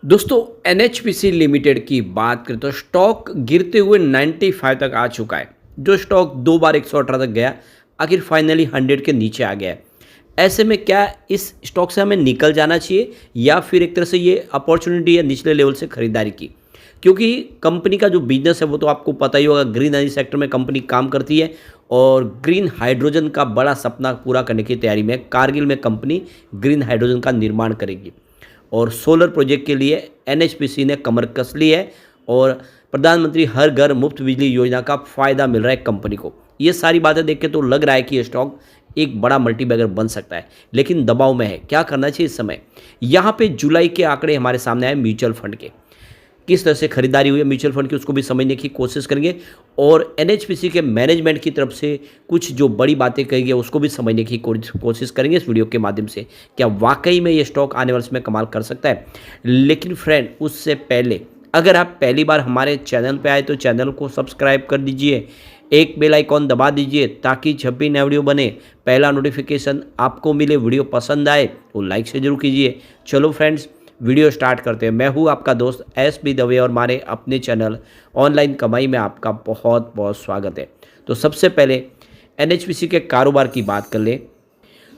दोस्तों NHPC limited की बात करें तो स्टॉक गिरते हुए 95 तक आ चुका है। जो स्टॉक 2 बार 118 तक गया, आखिर फाइनली 100 के नीचे आ गया है। ऐसे में क्या इस स्टॉक से हमें निकल जाना चाहिए या फिर एक तरह से ये अपॉर्चुनिटी है निचले लेवल से खरीदारी की? क्योंकि कंपनी का जो बिजनेस है वो तो आपको पता ही होगा, ग्रीन एनर्जी सेक्टर में कंपनी काम करती है और ग्रीन हाइड्रोजन का बड़ा सपना पूरा करने की तैयारी में है। कारगिल में कंपनी ग्रीन हाइड्रोजन का निर्माण करेगी और सोलर प्रोजेक्ट के लिए एनएचपीसी ने कमर कस ली है और प्रधानमंत्री हर घर मुफ्त बिजली योजना का फ़ायदा मिल रहा है कंपनी को। ये सारी बातें देख के तो लग रहा है कि ये स्टॉक एक बड़ा मल्टीबैगर बन सकता है, लेकिन दबाव में है। क्या करना चाहिए इस समय? यहाँ पे जुलाई के आंकड़े हमारे सामने आए म्यूचुअल फंड के, किस तरह से खरीदारी हुई है म्यूचुअल फंड की, उसको भी समझने की कोशिश करेंगे और एनएचपीसी के मैनेजमेंट की तरफ से कुछ जो बड़ी बातें कही गई उसको भी समझने की कोशिश करेंगे इस वीडियो के माध्यम से। क्या वाकई में ये स्टॉक आने वाले समय कमाल कर सकता है? लेकिन फ्रेंड, उससे पहले अगर आप पहली बार हमारे चैनल पर आए तो चैनल को सब्सक्राइब कर दीजिए, एक बेल आइकॉन दबा दीजिए ताकि जब भी नया वीडियो बने पहला नोटिफिकेशन आपको मिले। वीडियो पसंद आए तो लाइक से जरूर कीजिए। चलो फ्रेंड्स, वीडियो स्टार्ट करते हैं। मैं हूं आपका दोस्त एस.बी. दवे और हमारे अपने चैनल ऑनलाइन कमाई में आपका बहुत बहुत स्वागत है। तो सबसे पहले एनएचपीसी के कारोबार की बात कर लें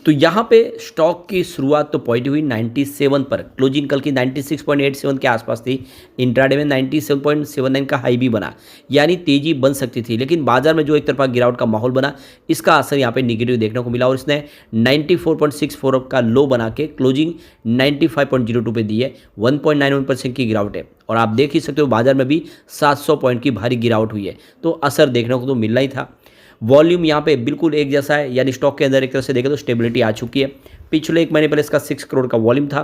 तो यहाँ पे स्टॉक की शुरुआत तो पॉजिटिव हुई 97 पर, क्लोजिंग कल की 96.87 के आसपास थी। इंट्राडे में 97.79 का हाई भी बना, यानी तेजी बन सकती थी, लेकिन बाजार में जो एक तरफा गिरावट का माहौल बना इसका असर यहाँ पे निगेटिव देखने को मिला और इसने 94.64 का लो बना के क्लोजिंग 95.02 पे दी है। 1.91% की गिरावट है और आप देख ही सकते हो बाजार में भी 700 पॉइंट की भारी गिरावट हुई है, तो असर देखने को तो मिलना ही था। वॉल्यूम यहाँ पे बिल्कुल एक जैसा है, यानी स्टॉक के अंदर एक तरह से देखें तो स्टेबिलिटी आ चुकी है। पिछले एक महीने पहले इसका 6 करोड़ का वॉल्यूम था,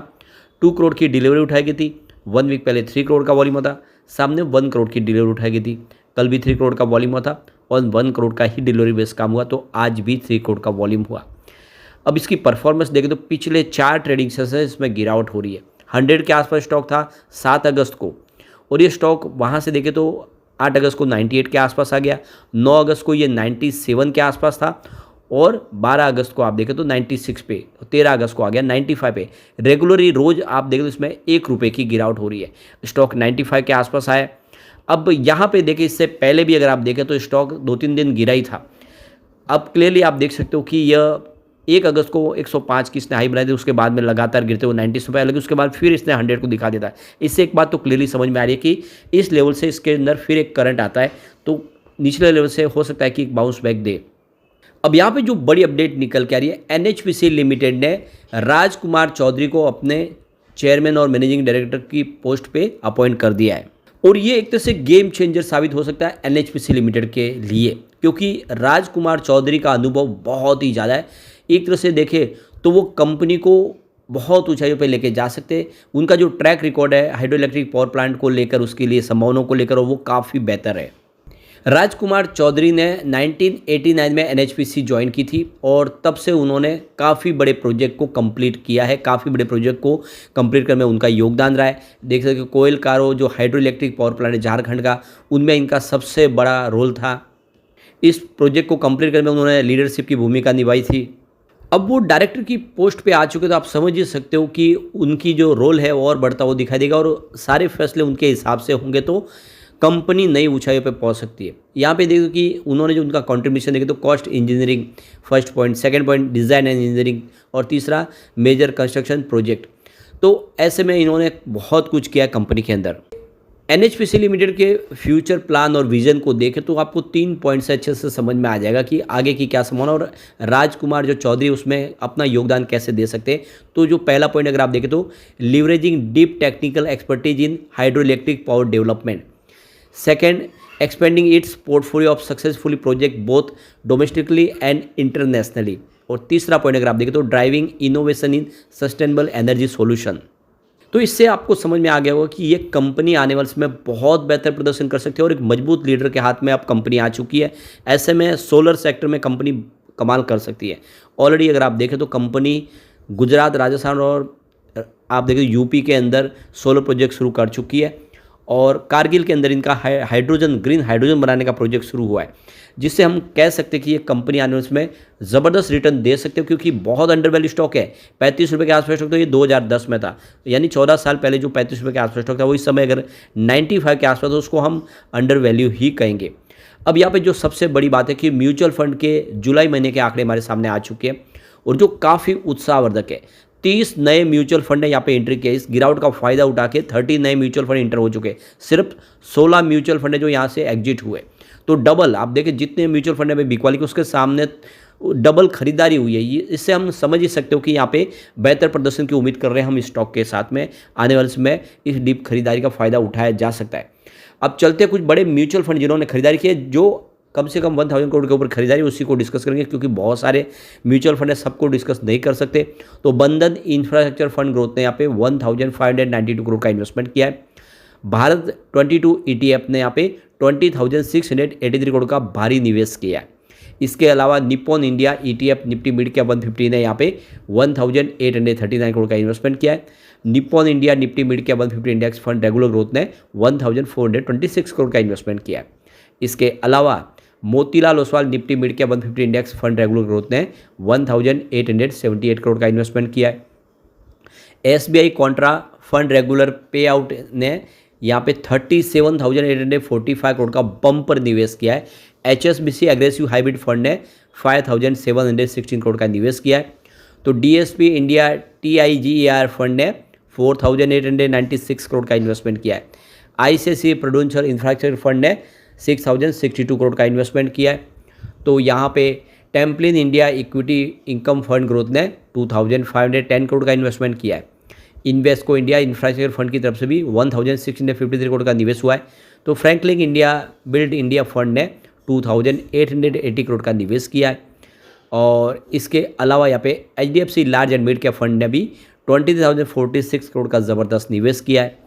2 करोड़ की डिलीवरी उठाई गई थी। 1 वीक पहले 3 करोड़ का वॉल्यूम था, सामने 1 करोड़ की डिलीवरी उठाई गई थी। कल भी 3 करोड़ का वॉल्यूम हुआ था और 1 करोड़ का ही डिलीवरी बेस काम हुआ, तो आज भी 3 करोड़ का वॉल्यूम हुआ। अब इसकी परफॉर्मेंस देखें तो पिछले 4 ट्रेडिंग सेशन है इसमें गिरावट हो रही है। 100 के आसपास स्टॉक था 7 अगस्त को और ये स्टॉक वहाँ से देखें तो 8 अगस्त को 98 के आसपास आ गया, 9 अगस्त को ये 97 के आसपास था और 12 अगस्त को आप देखें तो 96 पे, 13 अगस्त को आ गया 95 पे। रेगुलरली रोज आप देखें तो इसमें 1 रुपये की गिरावट हो रही है। स्टॉक 95 के आसपास आया। अब यहाँ पे देखें, इससे पहले भी अगर आप देखें तो स्टॉक 2-3 दिन गिरा ही था। अब क्लियरली आप देख सकते हो कि यह 1 अगस्त को 105 की इसने हाई बनाई थी, उसके बाद में लगातार गिरते हुए 90 पे, लेकिन उसके बाद फिर इसने 100 को दिखा देता है। इससे एक बात तो क्लियरली समझ में आ रही है कि इस लेवल से इसके अंदर फिर एक करंट आता है, तो निचले लेवल से हो सकता है कि एक बाउंस बैक दे। अब यहाँ पे जो बड़ी अपडेट निकल के आ रही है, एनएचपीसी लिमिटेड ने राजकुमार चौधरी को अपने चेयरमैन और मैनेजिंग डायरेक्टर की पोस्ट पे अपॉइंट कर दिया है और ये एक तरह से गेम चेंजर साबित हो सकता है एनएचपीसी लिमिटेड के लिए, क्योंकि राजकुमार चौधरी का अनुभव बहुत ही ज़्यादा है। एक तरह से देखें तो वो कंपनी को बहुत ऊंचाइयों पे लेके जा सकते हैं। उनका जो ट्रैक रिकॉर्ड है हाइड्रो इलेक्ट्रिक पावर प्लांट को लेकर, उसके लिए संभावनाओं को लेकर, वो काफ़ी बेहतर है। राजकुमार चौधरी ने 1989 में एनएचपीसी ज्वाइन की थी और तब से उन्होंने काफ़ी बड़े प्रोजेक्ट को कंप्लीट किया है। काफ़ी बड़े प्रोजेक्ट को कंप्लीट करने में उनका योगदान रहा है। देख सकते हो कोयल कारो जो हाइड्रो इलेक्ट्रिक पावर प्लांट है झारखंड का, उनमें इनका सबसे बड़ा रोल था। इस प्रोजेक्ट को कंप्लीट करने में उन्होंने लीडरशिप की भूमिका निभाई थी। अब वो डायरेक्टर की पोस्ट पे आ चुके तो आप समझ ही सकते हो कि उनकी जो रोल है और बढ़ता हुआ दिखाई देगा और सारे फैसले उनके हिसाब से होंगे तो कंपनी नई ऊंचाइयों पे पहुंच सकती है। यहाँ पे देखो कि उन्होंने जो उनका कंट्रीब्यूशन देखे तो cost engineering first point, second point design and engineering और तीसरा मेजर कंस्ट्रक्शन प्रोजेक्ट। तो ऐसे में इन्होंने बहुत कुछ किया कंपनी के अंदर। एनएचपीसी लिमिटेड के फ्यूचर प्लान और विजन को देखें तो आपको 3 पॉइंट से अच्छे से समझ में आ जाएगा कि आगे की क्या संभावना और राजकुमार जो चौधरी उसमें अपना योगदान कैसे दे सकते हैं। तो जो पहला पॉइंट अगर आप देखें तो leveraging deep technical expertise in hydro electric power development. Second, expanding it's portfolio of successfully project both domestically and internationally. और तीसरा पॉइंट अगर आप देखें तो driving innovation in sustainable energy solution. तो इससे आपको समझ में आ गया होगा कि ये कंपनी आने वाले समय बहुत बेहतर प्रदर्शन कर सकती है और एक मजबूत लीडर के हाथ में अब कंपनी आ चुकी है। ऐसे में सोलर सेक्टर में कंपनी कमाल कर सकती है। ऑलरेडी अगर आप देखें तो कंपनी गुजरात, राजस्थान और आप देखें यूपी के अंदर सोलर प्रोजेक्ट शुरू कर चुकी है और कारगिल के अंदर इनका हाइड्रोजन ग्रीन हाइड्रोजन बनाने का प्रोजेक्ट शुरू हुआ है, जिससे हम कह सकते हैं कि ये कंपनी आने वाले में ज़बरदस्त रिटर्न दे सकते हो, क्योंकि बहुत अंडर वैल्यू स्टॉक है। 35 रुपये के आसपास स्टॉक, तो ये 2010 में था, यानी 14 साल पहले जो 35 रुपये के आसपास स्टॉक था वो इस समय अगर 95 के आसपास, तो उसको हम अंडर वैल्यू ही कहेंगे। अब यहाँ पे जो सबसे बड़ी बात है कि म्यूचुअल फंड के जुलाई महीने के आंकड़े हमारे सामने आ चुके हैं और जो काफ़ी उत्साहवर्धक है। 30 नए म्यूचुअल फंड ने यहाँ पे एंट्री किया। इस गिरावट का फायदा उठा के 30 नए म्यूचुअल फंड एंटर हो चुके हैं। सिर्फ 16 म्यूचुअल फंड है जो यहाँ से एग्जिट हुए। तो डबल आप देखें, जितने म्यूचुअल फंड है बिकवाली के, उसके सामने डबल खरीदारी हुई है। ये इससे हम समझ ही सकते हो कि यहाँ पे बेहतर प्रदर्शन की उम्मीद कर रहे हैं हम स्टॉक के साथ में। आने वाले समय इस डीप खरीदारी का फायदा उठाया जा सकता है। अब चलते हैं कुछ बड़े म्यूचुअल फंड जिन्होंने खरीदारी की है, जो कम से कम 1000 करोड़ के ऊपर खरीदारी, उसी को डिस्कस करेंगे, क्योंकि बहुत सारे म्यूचुअल फंड है, सबको डिस्कस नहीं कर सकते। तो बंधन इंफ्रास्ट्रक्चर फंड ग्रोथ ने यहाँ पे 1592 करोड़ का इन्वेस्टमेंट किया है। भारत 22 ETF ने यहाँ पे 20,683 करोड़ का भारी निवेश किया है। इसके अलावा Nippon India ETF Nifty mid cap 150 ने यहाँ पे 1839 करोड़ का इन्वेस्टमेंट किया है। Nippon India Nifty mid cap 150 index fund regular growth ने 1426 करोड़ का इन्वेस्टमेंट किया है। इसके अलावा Motilal Oswal Nifty mid cap 150 index fund regular growth ने 1878 करोड़ का इन्वेस्टमेंट किया है। SBI कॉन्ट्रा फंड रेगुलर पे आउट ने यहाँ पे 37,845 करोड़ का बम्पर निवेश किया है। HSBC एग्रेसिव हाइब्रिड फंड ने 5,716 करोड़ का निवेश किया है। तो DSP इंडिया TIGER फंड ने 4,896 करोड़ का इन्वेस्टमेंट किया है। ICICI प्रूडेंशियल इंफ्रास्ट्रक्चर फंड ने 6,062 करोड़ का इन्वेस्टमेंट किया है। तो यहाँ पे Templeton India equity income fund growth ने 2,510 करोड़ का इन्वेस्टमेंट किया है। इन्वेस्को इंडिया इंफ्रास्ट्रक्चर फंड की तरफ से भी 1,653 करोड़ का निवेश हुआ है। तो Franklin India build India fund ने 2,880 करोड़ का निवेश किया है। और इसके अलावा यहाँ पे HDFC large and mid cap fund ने भी 20,046 करोड़ का ज़बरदस्त निवेश किया है।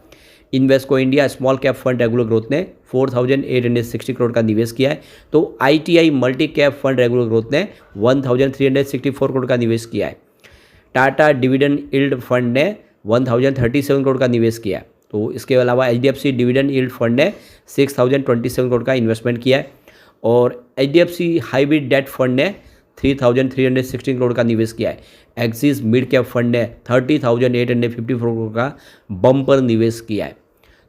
Invesco India small cap fund regular growth ने 4,860 करोड़ का निवेश किया है। तो ITI multi cap fund regular growth ने 1,364 करोड़ का निवेश किया है। टाटा डिविडेंड यील्ड फंड ने 1,037 करोड़ का निवेश किया है। तो इसके अलावा HDFC डिविडेंड यील्ड फंड ने 6,027 करोड़ का इन्वेस्टमेंट किया है। और HDFC हाइब्रिड डेट फंड ने 3,316 करोड़ का निवेश किया है। एक्सिस मिड कैप फंड ने 30,854 करोड़ का बम्पर निवेश किया है।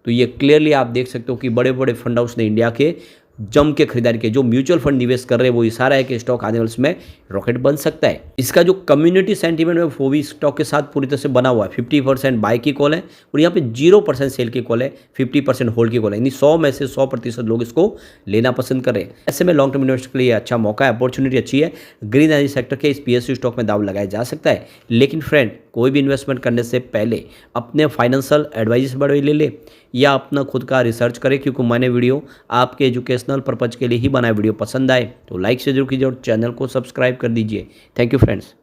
तो ये क्लियरली आप देख सकते हो कि बड़े बड़े फंड हाउस ने इंडिया के जम के खरीदारी के, जो म्यूचुअल फंड निवेश कर रहे हैं वो इशारा है कि स्टॉक आने वाले समय रॉकेट बन सकता है। इसका जो कम्युनिटी सेंटीमेंट है वो भी स्टॉक के साथ पूरी तरह से बना हुआ है। 50% बाय की कॉल है और यहाँ पे 0% सेल की कॉल है, 50% होल्ड की कॉल है, यानी 100 में से 100% लोग इसको लेना पसंद कर रहे हैं। ऐसे में लॉन्ग टर्म इन्वेस्टर के लिए अच्छा मौका है, अपॉर्चुनिटी अच्छी है। ग्रीन एनर्जी सेक्टर के इस PSU स्टॉक में दाव लगाया जा सकता है। लेकिन फ्रेंड, कोई भी इन्वेस्टमेंट करने से पहले अपने फाइनेंशियल एडवाइजर से बड़े ले या अपना खुद का रिसर्च करें, क्योंकि मैंने वीडियो आपके एजुकेशनल पर्पज़ के लिए ही बनाया। वीडियो पसंद आए तो लाइक से जरूर कीजिए और चैनल को सब्सक्राइब कर दीजिए। Thank you friends.